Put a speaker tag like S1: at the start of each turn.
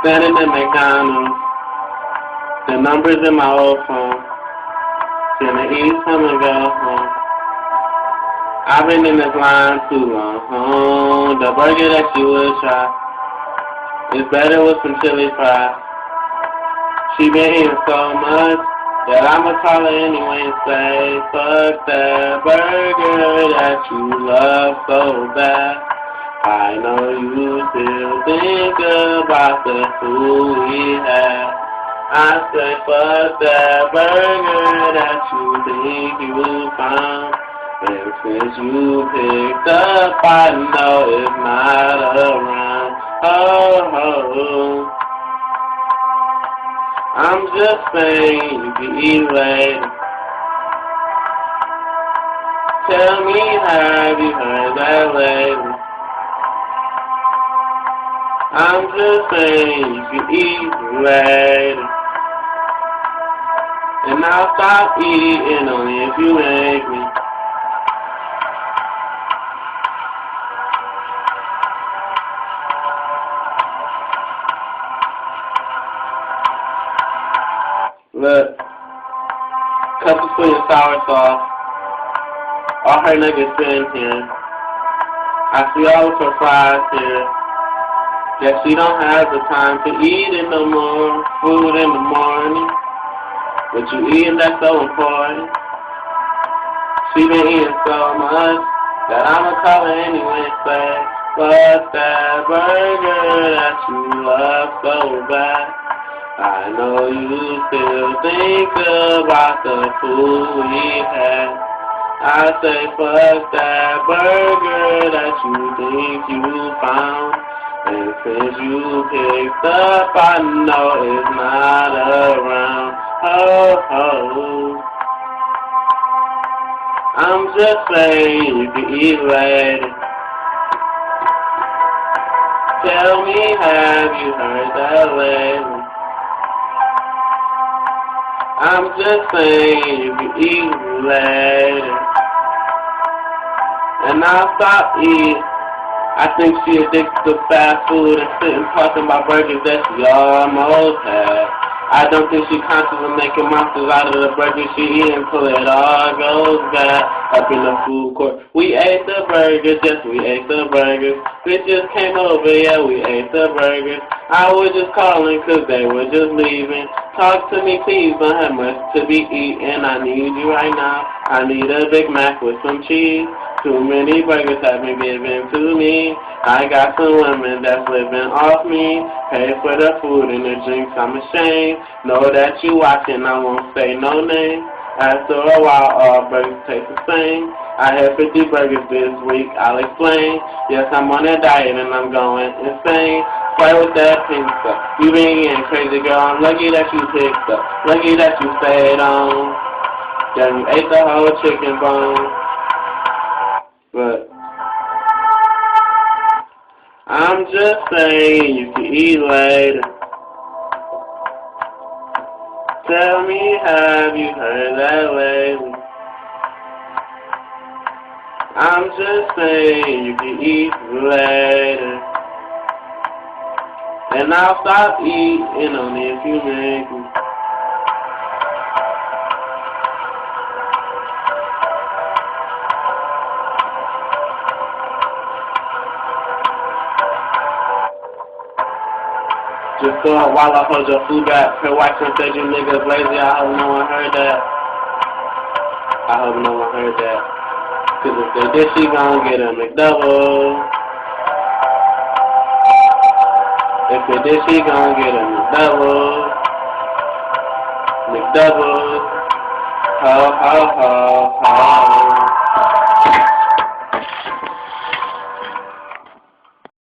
S1: Standing at McDonald's, the numbers in my old phone. Gonna eat some and go home. I've been in this line too long. The burger that you would try is better with some chili fries. She been eating so much that I'ma call her anyway and say, fuck that burger that you love so bad. I know you still think about the food we had. I say, fuck that burger that you think you found. And since you picked up, I know it's not around. Oh. I'm just saying you can eat later. Tell me, have you heard that lately? I'm just saying you can eat later. And I'll stop eating only if you make me. Look, cup of sweet and sour sauce. All her nuggets in here. I see all of her fries here. Guess she don't have the time to eat in no more food in the morning. But you eating, that's so important. She been eating so much that I'ma call her anyway and say, fuck that burger that you love so bad. I know you still think about the food we had. I say, fuck that burger that you think you found. And since you picked up, I know it's not around. Oh. I'm just saying you can eat later. Tell me, have you heard that lately? I'm just saying you can eat later. And I'll stop eating. I think she addicted to fast food and sitting talking about burgers that she almost had. I don't think she consciously making monsters out of the burgers she eating till it all goes bad. Up in the food court, we ate the burgers, yes we ate the burgers. Bitches came over, yeah we ate the burgers. I was just calling cause they were just leaving. Talk to me please, don't have much to be eating. I need you right now. I need a Big Mac with some cheese. Too many burgers have been given to me. I got some women that's living off me. Pay for the food and the drinks, I'm ashamed. Know that you watching, I won't say no name. After a while, all burgers taste the same. I had 50 burgers this week, I'll explain. Yes, I'm on a diet and I'm going insane. Play with that pink stuff. You been getting crazy, girl. I'm lucky that you picked up. Lucky that you stayed on. Then you ate the whole chicken bone. But I'm just saying you can eat later. Tell me, have you heard that lately? I'm just saying you can eat later. And I'll stop eating only if you make me. Just throw it while I hold your food back. Her wife said you niggas lazy. I hope no one heard that. I hope no one heard that. Cause if they did, she gon' get a McDouble. If they did, she gon' get a McDouble. McDouble. Ho, ho, ho, ho.